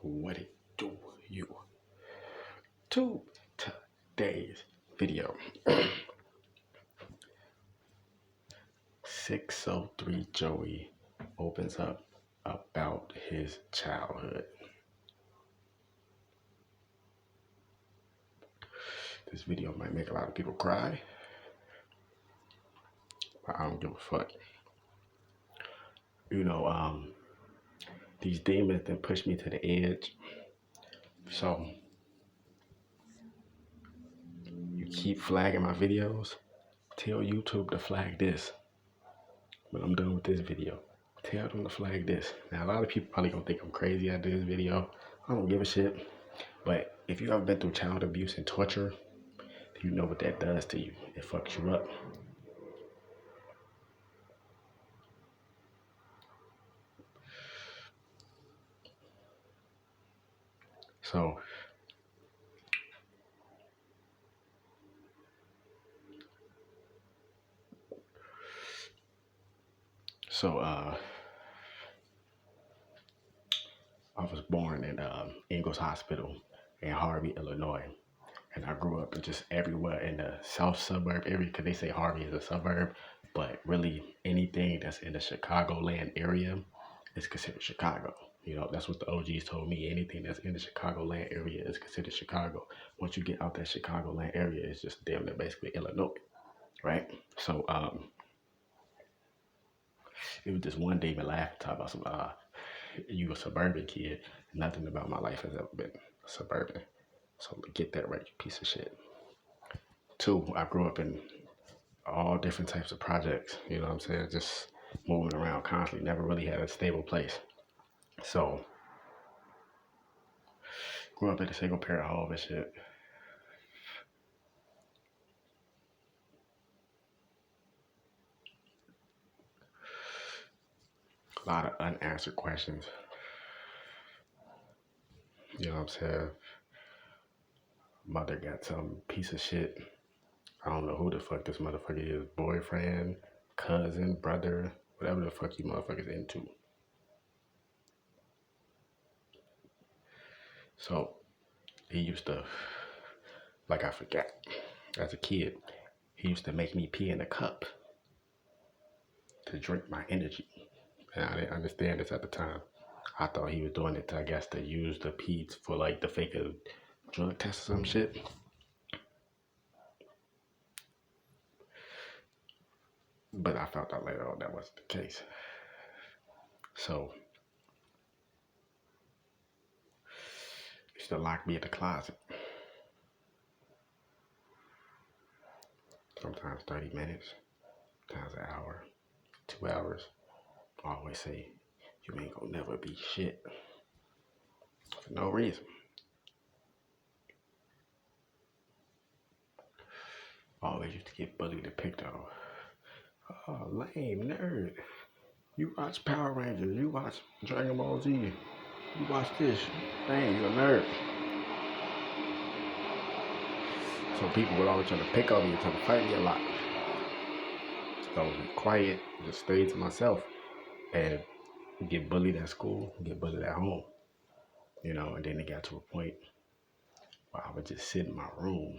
What it do, you? To today's video. 603 Joey opens up about his childhood. This video might make a lot of people cry, but I don't give a fuck. These demons then push me to the edge. So you keep flagging my videos. Tell YouTube to flag this. When I'm done with this video, tell them to flag this. Now, a lot of people probably gonna think I'm crazy after this video. I don't give a shit. But if you ever been through child abuse and torture, you know what that does to you. It fucks you up. So I was born in Ingalls Hospital in Harvey, Illinois. And I grew up just everywhere in the south suburb area, because they say Harvey is a suburb, but really anything that's in the Chicagoland area is considered Chicago. You know, that's what the OGs told me. Anything that's in the Chicagoland area is considered Chicago. Once you get out that Chicagoland area, it's just damn near basically Illinois, right? So it was just one day me laughing, talk about some you a suburban kid. Nothing about my life has ever been suburban. So get that right, you piece of shit. 2, I grew up in all different types of projects, you know what I'm saying? Just moving around constantly, never really had a stable place. So, grew up in a single parent home and shit. A lot of unanswered questions. You know what I'm saying? Mother got some piece of shit. I don't know who the fuck this motherfucker is. Boyfriend, cousin, brother, whatever the fuck you motherfuckers into. So he used to, like I forgot, as a kid, he used to make me pee in a cup to drink my energy. And I didn't understand this at the time. I thought he was doing it to, I guess, to use the pee for like the fake drug test or some shit. But I found out later on that wasn't the case. So he used to lock me in the closet. Sometimes 30 minutes, sometimes an hour, 2 hours. I always say, you ain't gonna never be shit. For no reason. Always used to get bullied and picked on. Oh, lame nerd. You watch Power Rangers, you watch Dragon Ball Z, you watch this. Dang, you're a nerd. So people would always try to pick on me and try to fight me a lot. So I was quiet, just stayed to myself, and get bullied at school, get bullied at home. You know, and then it got to a point where I would just sit in my room,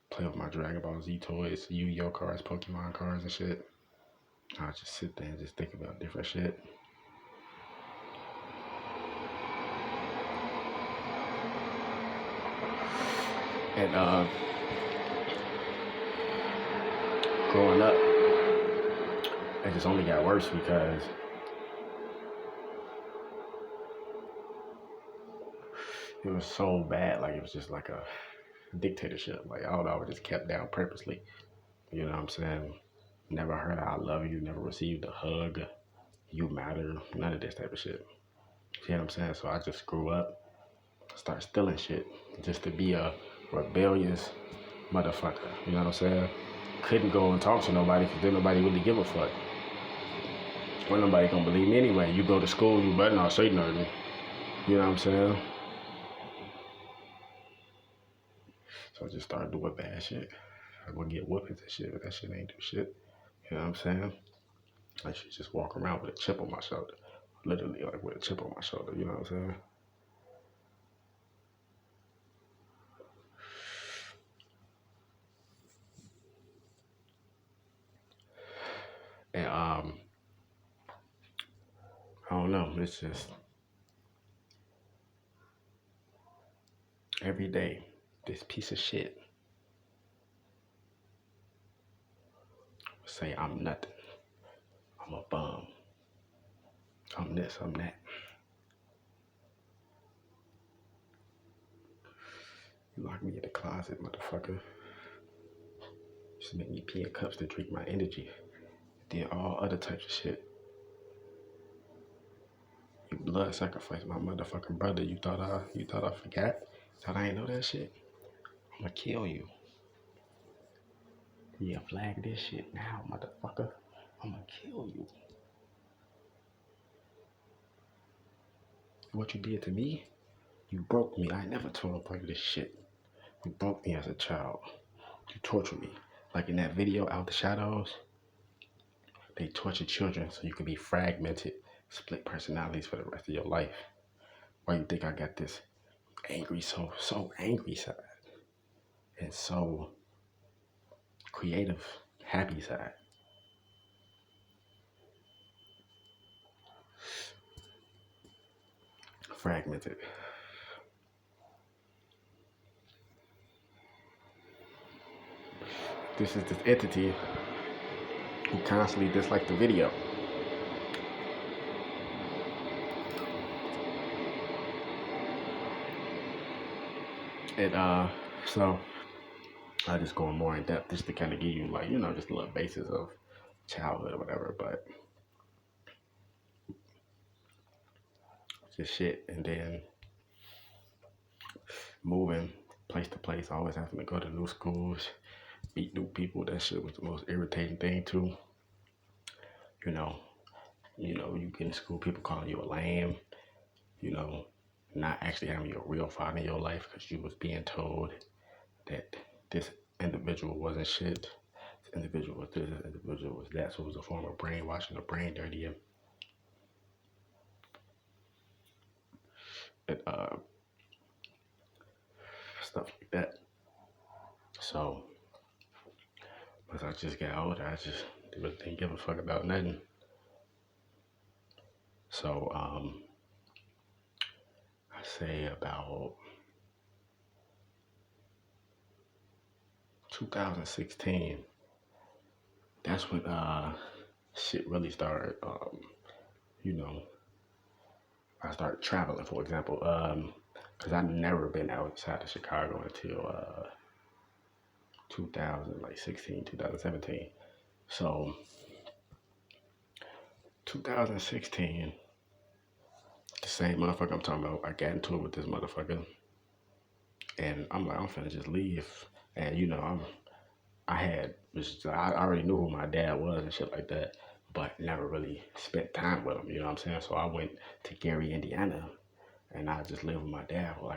play with my Dragon Ball Z toys, Yu-Gi-Oh cards, Pokemon cards and shit. I would just sit there and just think about different shit. And growing up, it just only got worse because it was so bad. Like, it was just like a dictatorship. Like, I don't know, I was just kept down purposely. You know what I'm saying? Never heard I love you, never received a hug, you matter, none of this type of shit. You know what I'm saying? So I just grew up, started stealing shit just to be a rebellious motherfucker. You know what I'm saying? Couldn't go and talk to nobody because then nobody really give a fuck. Well, nobody gonna believe me anyway. You go to school, you better not say nothing. You know what I'm saying? So I just started doing bad shit. I would get whoopings and shit, but that shit ain't do shit. You know what I'm saying? I should just walk around with a chip on my shoulder. literally like with a chip on my shoulder. You know what I'm saying? And I don't know. It's just every day this piece of shit say I'm nothing. I'm a bum. I'm this. I'm that. You lock me in the closet, motherfucker. Just make me pee in cups to drink my energy. Did all other types of shit. You blood sacrificed my motherfucking brother. You thought I forgot? Thought I ain't know that shit? I'ma kill you. Yeah, flag this shit now, motherfucker. I'ma kill you. What you did to me? You broke me. I never told nobody this shit. You broke me as a child. You tortured me. Like in that video, Out the Shadows, they torture children so you can be fragmented, split personalities for the rest of your life. Why you think I got this angry, so angry side and so creative, happy side? Fragmented. This is this entity who constantly disliked the video. And so I just going more in depth just to kind of give you like, just a little basis of childhood or whatever, but just shit. And then moving place to place, always having to go to new schools, meet new people. That shit was the most irritating thing too. You know, you get in school, people calling you a lame, not actually having a real father in your life because you was being told that this individual wasn't shit. This individual was this, this individual was that. So it was a form of brainwashing, a brain dirty, and stuff like that. So as I just got older, I just really didn't give a fuck about nothing. So I say about 2016, that's when shit really started. I started traveling, for example, because I'd never been outside of Chicago until 2016, 2017. So 2016, the same motherfucker I'm talking about, I got into it with this motherfucker, and I'm like, I'm finna just leave, and I already knew who my dad was and shit like that, but never really spent time with him, you know what I'm saying? So I went to Gary, Indiana, and I just lived with my dad for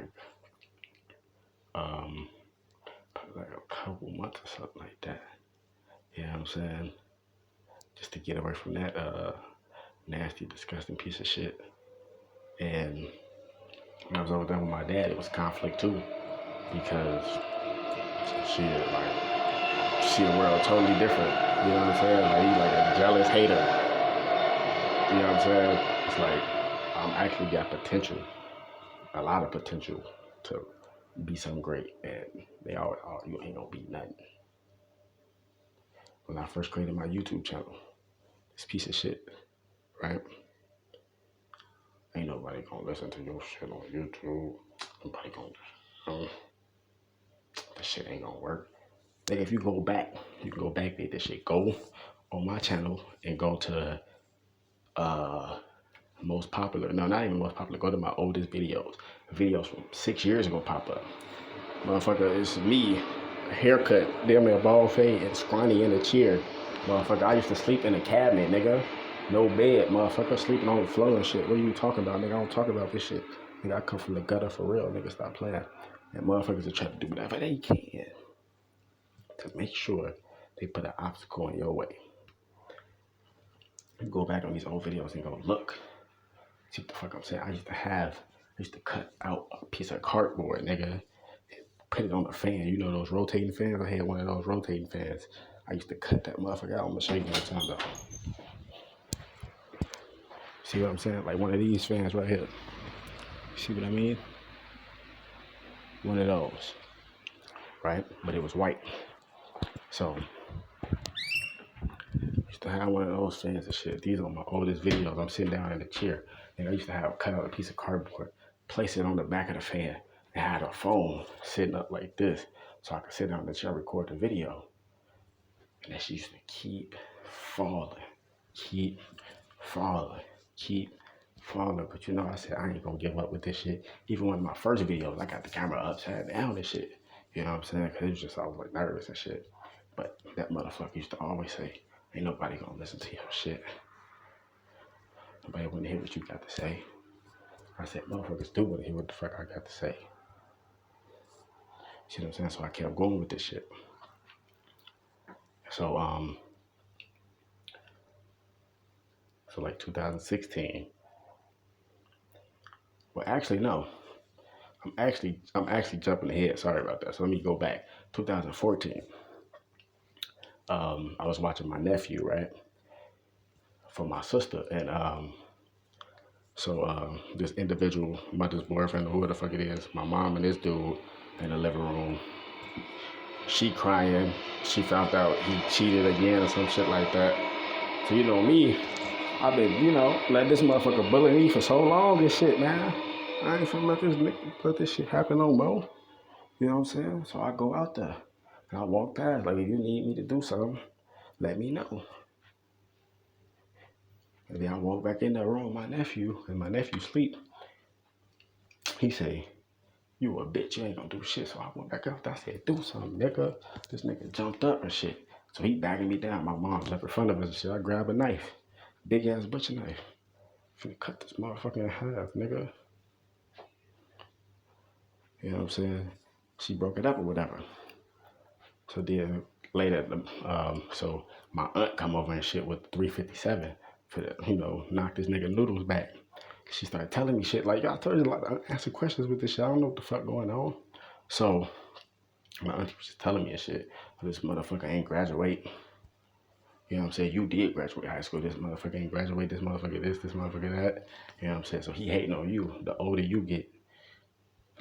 probably like a couple months or something like that. You know what I'm saying? Just to get away from that nasty, disgusting piece of shit. And when I was over there with my dad, it was conflict too, because see the world totally different. You know what I'm saying? Like he's like a jealous hater. You know what I'm saying? It's like I'm actually got potential, a lot of potential to be something great, and they all you ain't gonna be nothing. When I first created my YouTube channel, this piece of shit, right? Ain't nobody gonna listen to your shit on YouTube. Nobody gonna, this shit ain't gonna work. Like if you can go back, make this shit. Go on my channel and go to most popular. No, not even most popular. Go to my oldest videos. Videos from 6 years ago pop up. Motherfucker, it's me, haircut, damn near bald fade, and scrawny in a chair. Motherfucker, I used to sleep in a cabinet, nigga. No bed, motherfucker, sleeping on the floor and shit. What are you talking about, nigga? I don't talk about this shit. Nigga, I come from the gutter for real, nigga. Stop playing. And motherfuckers are trying to do whatever they can to make sure they put an obstacle in your way. You go back on these old videos and go, look, See what the fuck I'm saying? I used to cut out a piece of cardboard, nigga, put it on the fan. You know those rotating fans? I had one of those rotating fans. I used to cut that motherfucker out. I'm gonna show you one time though. See what I'm saying? Like one of these fans right here. See what I mean? One of those, right? But it was white. So I used to have one of those fans and shit. These are my oldest videos. I'm sitting down in the chair, and I used to have cut out a piece of cardboard, place it on the back of the fan, and had a phone sitting up like this, so I could sit down in the chair, record the video. And that shit used to keep falling, keep falling, keep falling. But you know, I said I ain't gonna give up with this shit. Even one of my first videos, I got the camera upside down and shit. You know what I'm saying? Cause it was just, I was like nervous and shit. But that motherfucker used to always say, ain't nobody gonna listen to your shit. Nobody wanna hear what you got to say. I said, motherfuckers do wanna hear what the fuck I got to say. See what I'm saying? So I kept going with this shit. So like 2016. Well, actually, no. I'm actually jumping ahead. Sorry about that. So let me go back. 2014. I was watching my nephew, right, for my sister, and this individual, mother's boyfriend, or whoever the fuck it is, my mom and this dude in the living room. She crying. She found out he cheated again or some shit like that. So you know me, I've been, letting this motherfucker bully me for so long and shit, man. I ain't finna let this shit happen no more. You know what I'm saying? So I go out there and I walk past, like, if you need me to do something, let me know. And then I walk back in that room with my nephew, and my nephew sleep. He say, you a bitch, you ain't gonna do shit. So I went back out there, I said, do something, nigga. This nigga jumped up and shit. So he backing me down. My mom's up in front of us and shit. I grab a knife, big ass butcher knife. Finna cut this motherfucker in half, nigga. You know what I'm saying? She broke it up or whatever. So then later, so my aunt come over and shit with 357 for the, knock this nigga noodles back. She started telling me shit like, I told you, like, I answer questions with this shit. I don't know what the fuck going on. So my auntie was just telling me and shit. This motherfucker ain't graduate. You know what I'm saying? You did graduate high school. This motherfucker ain't graduate. This motherfucker this motherfucker that. You know what I'm saying? So he hating on you. The older you get,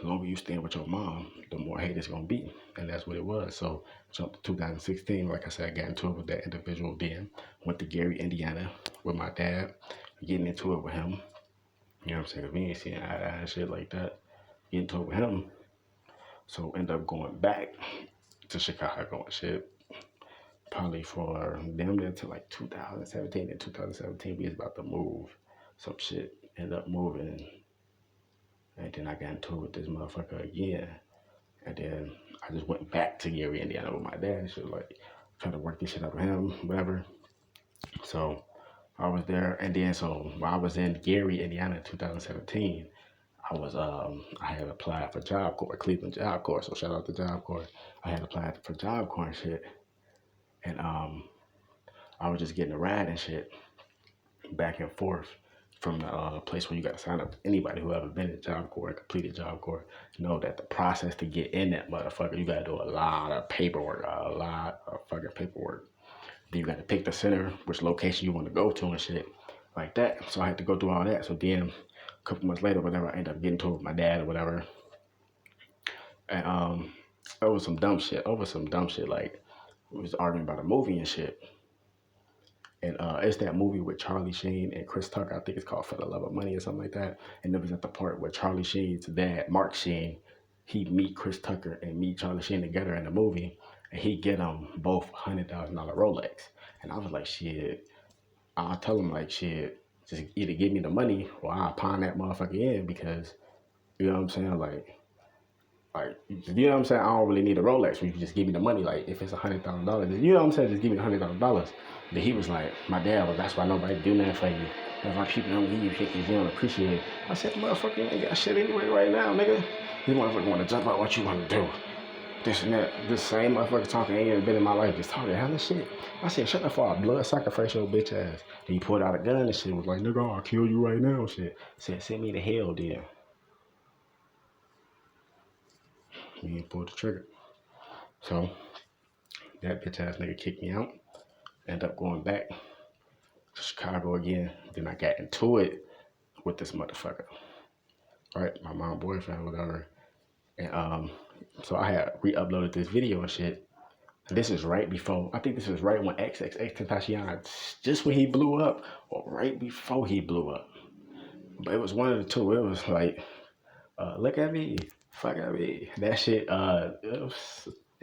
the longer you stand with your mom, the more hate it's gonna be. And that's what it was. So jumped to 2016. Like I said, I got into it with that individual then. Went to Gary, Indiana with my dad. Getting into it with him. You know what I'm saying? We ain't seeing eye to eye and shit like that. Getting into it with him. So end up going back to Chicago and shit. Probably for damn near to like 2017. In 2017, we was about to move some shit. End up moving. And then I got into it with this motherfucker again. And then I just went back to Gary, Indiana with my dad and shit, like, trying to work this shit out with him, whatever. So I was there. And then, so while I was in Gary, Indiana in 2017, I had applied for Job Corps, Cleveland Job Corps. So shout out to Job Corps. I had applied for Job Corps and shit. And I was just getting a ride and shit back and forth from the place where you got to sign up. Anybody who ever been in Job Corps and completed Job Corps know that the process to get in that motherfucker, you got to do a lot of paperwork, Then you got to pick the center, which location you want to go to and shit like that. So I had to go through all that. So then a couple months later, whatever, I ended up getting to it with my dad or whatever. And over some dumb shit, like, we was arguing about a movie and shit. And it's that movie with Charlie Sheen and Chris Tucker. I think it's called For the Love of Money or something like that. And it was at the part where Charlie Sheen's dad, Mark Sheen, he meet Chris Tucker and meet Charlie Sheen together in the movie. And he get them both $100,000 Rolex. And I was like, shit, I'll tell him, like, shit, just either give me the money or I'll pawn that motherfucker in, because, you know what I'm saying, like, you know what I'm saying? I don't really need a Rolex. You can just give me the money. Like, if it's $100,000, you know what I'm saying? Just give me $100,000. Then he was like, my dad was, that's why nobody do nothing for you. That's why people don't give you shit because you don't appreciate it. I said, motherfucker, you ain't got shit anyway right now, nigga. This motherfucker want to jump out what you want to do. this and that. This same motherfucker talking ain't even been in my life, just talking hella shit. I said, shut the fuck up, blood sacrifice your bitch ass. Then he pulled out a gun and shit, was like, nigga, I'll kill you right now, shit. Said, send me to hell, then. He ain't pulled the trigger. So, that bitch ass nigga kicked me out. End up going back to Chicago again. Then I got into it with this motherfucker. Right? My mom boyfriend, whatever. And so I had re-uploaded this video and shit. And this is right before, I think this was right when XXXTentacion, just when he blew up, or right before he blew up. But it was one of the two. It was like, look at me, fuck at me. That shit, that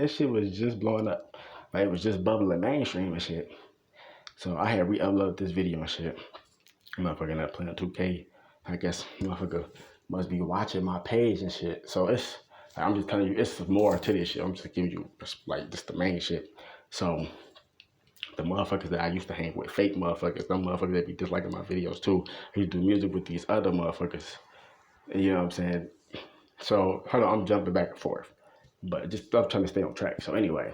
shit was just blowing up. Like, it was just bubbling mainstream and shit. So I had re-uploaded this video and shit. Motherfucker ended up playing 2K. I guess motherfucker must be watching my page and shit. So it's, I'm just telling you, it's more to this shit. I'm just giving you like just the main shit. So the motherfuckers that I used to hang with, fake motherfuckers, them motherfuckers that be disliking my videos too. I used to do music with these other motherfuckers. You know what I'm saying? So hold on, I'm jumping back and forth. But just I'm trying to stay on track. So anyway,